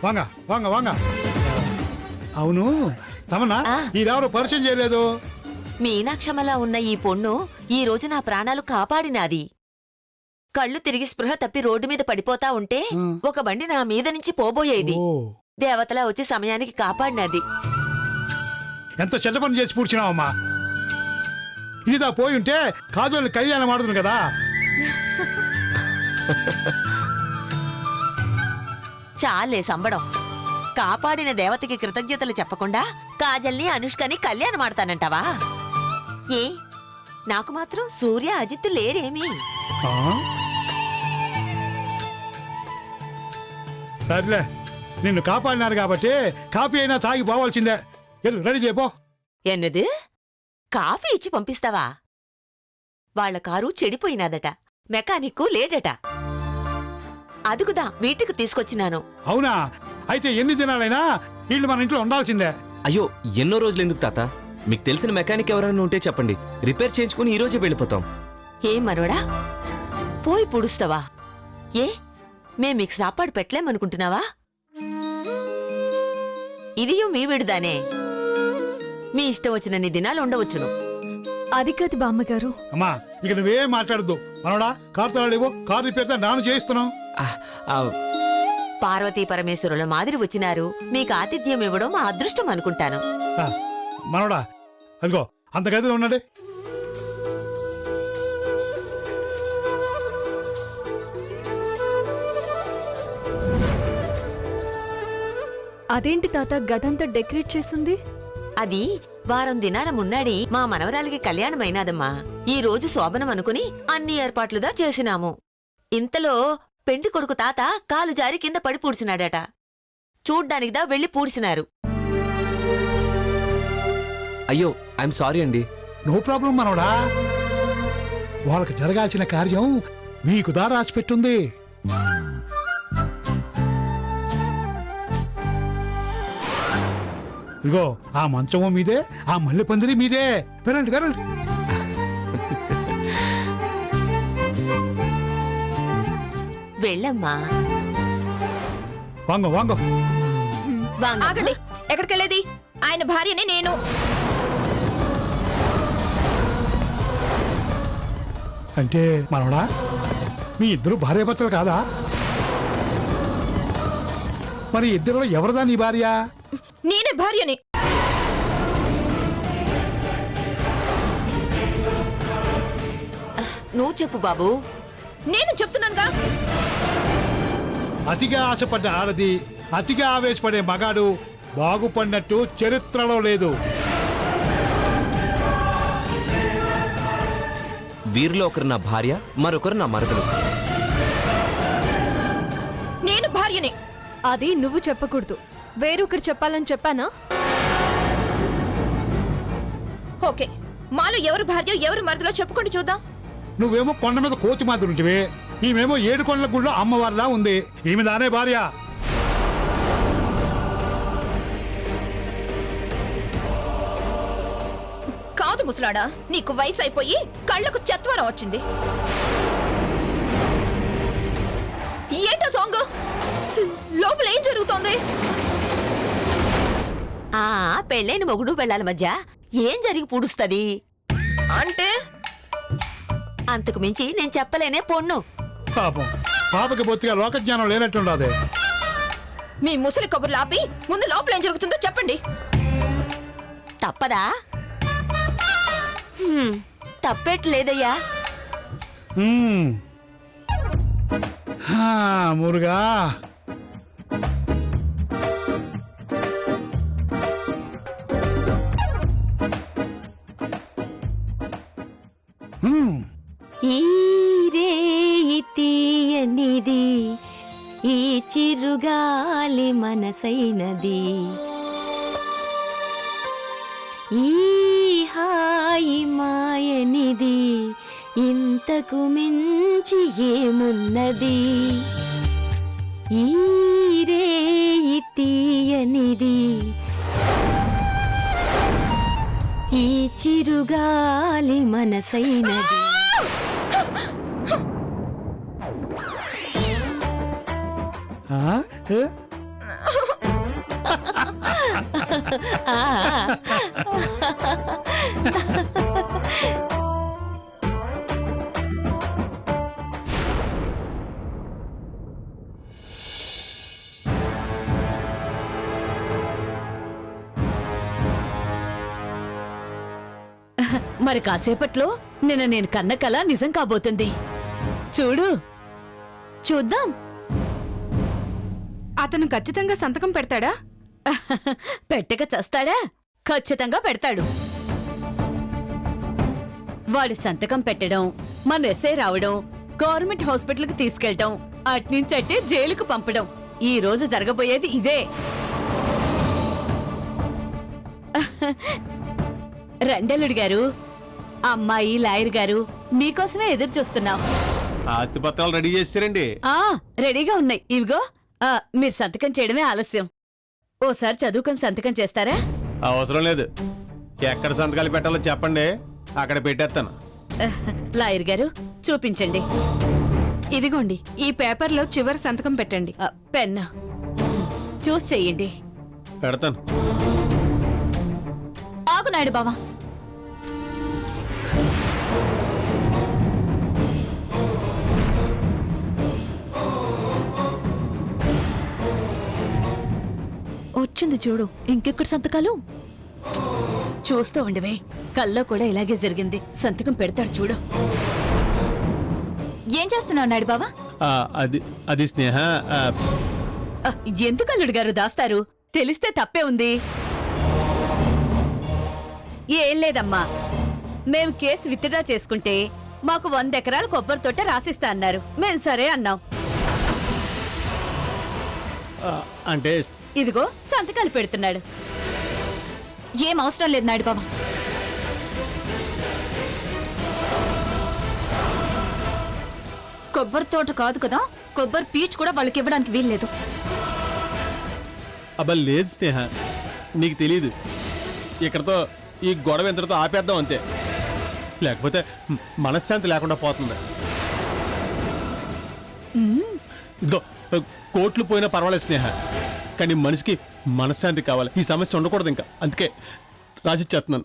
వాంగ వాంగ వాంగ. అవును తమన్నా, ఈరెవరు పరిచయం చేయలేదు? మీనాక్షమలా ఉన్న ఈ పొన్ను ఈ రోజు నా ప్రాణాలు కాపాడినాది. కళ్ళు తిరిగి స్పృహ తప్పి రోడ్డు మీద పడిపోతా ఉంటే ఒక బండి నా మీద నుంచి పోబోయేది. దేవతలా వచ్చి సమయానికి కాపాడినది. ఎంత చెడ్డ పని చేసి పూడ్చినావమ్మా. ఇదిదా పోయి ఉంటే కాజోళ్ళు కళ్యాణం ఆడుతుంది కదా. చాలే సంబడం. కాపాడిన దేవతకి కృతజ్ఞతలు చెప్పకుండా కాజల్ని అనుష్కని కళ్యాణం ఆడతానంటావా? ఏ నాకు మాత్రం సూర్య అజిత్ లేరేమి? సర్లే, నిన్ను కాపాడినారు కాబట్టి కాఫీ అయినా తాగి పోవాల్సిందే. రెడీ చేయపో. ఎన్నది? కాఫీ ఇచ్చి పంపిస్తావా? వాళ్ల కారు చెడిపోయినాదట, మెకానిక్కు లేడట. అదుగుదా వీటికి తీసుకొచ్చినాను. అవునా? అయితే ఎన్ని దినాలైనా వీళ్ళు మన ఇంట్లో ఉండాల్సిందే. అయ్యో, ఎన్నో రోజులు ఎందుకు తాత? మీకు తెలిసిన మెకానిక్ ఎవరైనా ఉంటే చెప్పండి, రిపేర్ చేయించుకుని ఈ రోజే వెళ్ళిపోతాం. ఏం మనవడా, పోయి పుడుస్తావా? ఏ మేం మీకు సాపాడు పెట్టలేమనుకుంటున్నావా? ఇదియో మీ విడుదానే. మీ ఇష్టం వచ్చినన్ని దినాలు ఉండవచ్చును. అది కాదు బామ్మగారు. అమ్మా, ఇక నువ్వేం మాట్లాడద్దు. మనవడా, కారు తలాడేవో, కారు రిపేర్ నాను చేయిస్తున్నాం. పార్వతీ పరమేశ్వరుల మాదిరి వచ్చినారు. మీకు ఆతిథ్యం ఇవ్వడం మా అదృష్టం అనుకుంటాను. మనవడా, అదిగో అంత గదిలో ఉన్నాడే. అదేంటి తాత గదంతా డెకరేట్ చేసింది? అది వారం దినాల మున్నాడి మా మనవరాలికి కళ్యాణమైనాదమ్మా. ఈ రోజు శోభనం అనుకుని అన్ని ఏర్పాట్లుగా చేసినాము. ఇంతలో పెండి కొడుకు తాత కాలు జారి కింద పడి పూడ్చినాడట. చూడ్డానికిదా వెళ్లి పూడ్చినారు. అయ్యో, ఐఎమ్ సారీ అండి. నో ప్రాబ్లం మనవడా. వాళ్ళకి జరగాల్సిన కార్యం మీకు దా రాసిపెట్టుంది. ఇదిగో ఆ మంచము మీదే, ఆ మల్లె పందిరి మీదే. వినండి వినండి. వెళ్ళమ్మా. వాంగో వాంగో. ఆగండి, ఎక్కడికెళ్ళేది? ఆయన భార్యనే నేను. అంటే మనవడా, మీ ఇద్దరు భార్యాభర్తలు కాదా? మరి ఇద్దరులో ఎవరిదా నీ భార్య? నేనే భార్యని. నువ్వు చెప్పు బాబు. నేను చెప్తున్నానుగా. అతిగా ఆశపడ్డ ఆడది, అతిగా ఆవేశపడే మగాడు బాగుపడినట్టు చరిత్రలో లేదు. వీరిలో ఒకరు నా భార్య, మరొకరు నా మరదలు. నేను భార్యని. అది నువ్వు చెప్పకూడదు, వేరొకరు చెప్పాలని చెప్పానా? ఓకే, మాలో ఎవరు భార్య ఎవరు మరదలో చెప్పుకోండి చూద్దాం. నువ్వేమో కొండ మీద కోతి మాదిరి ఉంటివే, ఈమెమో 7 కొండల గుడిలో అమ్మవారిలా ఉంది. ఈమె దానే భార్య. కాదు ముసలాడా, నీకు వయసు అయిపోయి కళ్ళకు చత్వరం వచ్చింది. ఏంటా సాంగ్? లోపల ఏం జరుగుతోంది? పెళ్ళైన మొగుడు పెళ్ళాల మధ్య ఏం జరిగి పూడుస్తుంది అంటే? అంతకు మించి నేను చెప్పలేనే పొన్ను. పాపం, పాపకి బొత్తిగా లోకజ్ఞానం లేనట్టుండదే. మీ ముసలి కబుర్లు ఆపి ముందు లోపల ఏం జరుగుతుందో చెప్పండి. తప్పదా? తప్పేట్లేదయ్యా. మురుగా, ఈ రేయి తీయనిది, ఈ చిరుగాలి మనసైనది, ఈ హాయి మాయనిది, ఇంతకు మించి ఏమున్నది. ఈ రేయి తీయనిది, ఈ చిరుగాలి మనసైనది. ఆ, మరి కాసేపట్లో నిన్న నేను కన్న కల నిజం కాబోతుంది. చూడు. చూద్దాం. అతను ఖచ్చితంగా సంతకం పెడతాడా? పెట్టక చస్తాడా? ఖచ్చితంగా పెడతాడు. వాడి సంతకం పెట్టడం, మన ఎస్ఐ రావడం, గవర్నమెంట్ హాస్పిటల్కి తీసుకెళ్ళటం, అట్నుంచట్టే జైలుకు పంపడం, ఈ రోజు జరగబోయేది ఇదే. రండలుడు గారు, అమ్మాయి లాయర్ గారు, మీకోసమే ఎదురు చూస్తున్నాం. ఆస్తిపత్రాలు రెడీ చేస్తారండి. రెడీగా ఉన్నాయి. ఇవిగో మీరు సంతకం చేయడమే ఆలస్యం. ఓసారి చదువుకొని సంతకం చేస్తారా? అవసరం లేదు. ఎక్కడ సంతకాలు పెట్టాలో చెప్పండి, అక్కడ పెట్టేస్తాను. లాయర్ గారు చూపించండి. ఇదిగోండి, ఈ పేపర్లో చివరి సంతకం పెట్టండి. పెన్ చూస్ చెయ్యండి. పెడతాను. ఆగు నాయుడు బావా. వచ్చింది చూడు. ఇంకెక్కడ సంతకాలు? చూస్తూ ఉండవే, కల్లో కూడా ఇలాగే జరిగింది. సంతకం పెడతాడు చూడు. ఏం చేస్తున్నావు నాయుడు బావా? అది స్నేహ. ఎందుకు అల్లుడు గారు దాస్తారు? తెలిస్తే తప్పే ఉంది. ఏం లేదమ్మా, మేం కేసు విత్డ్రా చేసుకుంటే మాకు 100 ఎకరాల కొబ్బరి తోట రాసిస్తా అన్నారు. మేం సరే అన్నాం. అంటే ఇదిగో సంతకాలు పెడుతున్నాడు. ఏం అవసరం లేదు నాయుడు బావా. కొబ్బరి తోట కాదు కదా, కొబ్బరి పీచు కూడా వాళ్ళకి ఇవ్వడానికి వీల్లేదు. అబ్బా లేదు స్నేహ, నీకు తెలీదు. ఇక్కడతో ఈ గొడవ ఇంతటితో ఆపేద్దాం అంతే. లేకపోతే మనశ్శాంతి లేకుండా పోతుంది. ఇదిగో కోట్లు పోయినా పర్వాలేదు స్నేహ, కానీ మనిషికి మనశ్శాంతి కావాలి. ఈ సమస్య ఉండకూడదు ఇంకా, అందుకే రాసిచ్చేస్తున్నాను.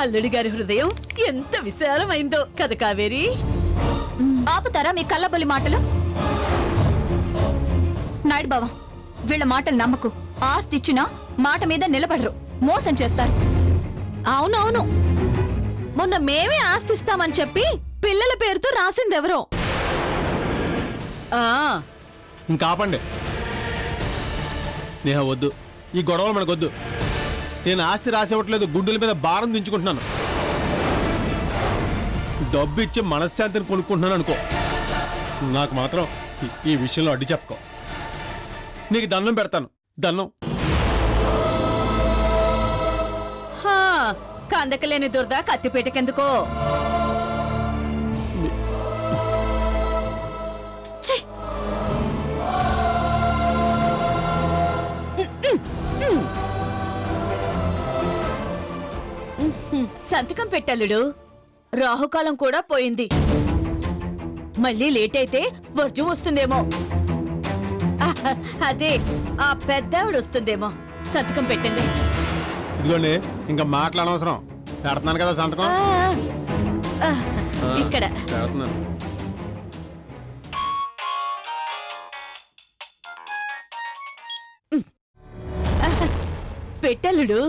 అల్లుడి గారి హృదయం ఎంత విశాలమైందో కదా కావేరి. ఆపుతారా మీ కళ్ళబొల్లి మాటలు? నాయుడు బావా, వీళ్ళ మాటలు నమ్మకు. ఆస్తి ఇచ్చినా మాట మీద నిలబడరు, మోసం చేస్తారు. అవునవును, మొన్న మేమే ఆస్తిస్తామని చెప్పి పిల్లల పేరుతో రాసిందెవరో. ఇంకా ఆపండి స్నేహ, వద్దు. ఈ గొడవలు మనకొద్దు. నేను ఆస్తి రాసివ్వట్లేదు, గుండెల మీద భారం దించుకుంటున్నాను. డబ్బు ఇచ్చి మనశ్శాంతిని కొనుక్కుంటున్నాను అనుకో. నాకు మాత్రం ఈ విషయంలో అడ్డు చెప్పుకో. నీకు దండం పెడతాను, దండం. కందకలేని దురద కత్తిపేటకెందుకో. సంతకం పెట్టల్లుడు. రాహుకాలం కూడా పోయింది. మళ్ళీ లేట్ అయితే వర్జం వస్తుందేమో. అదే ఆ పెద్దావిడ వస్తుందేమో. సంతకం పెట్టండి. ఇదిగోండి, ఇంకా మాట్లాడనవసరం. పెడుతున్నాను కదా సంతకం. ఇక్కడ పెడుతున్నాను. పెట్టల్లుడు.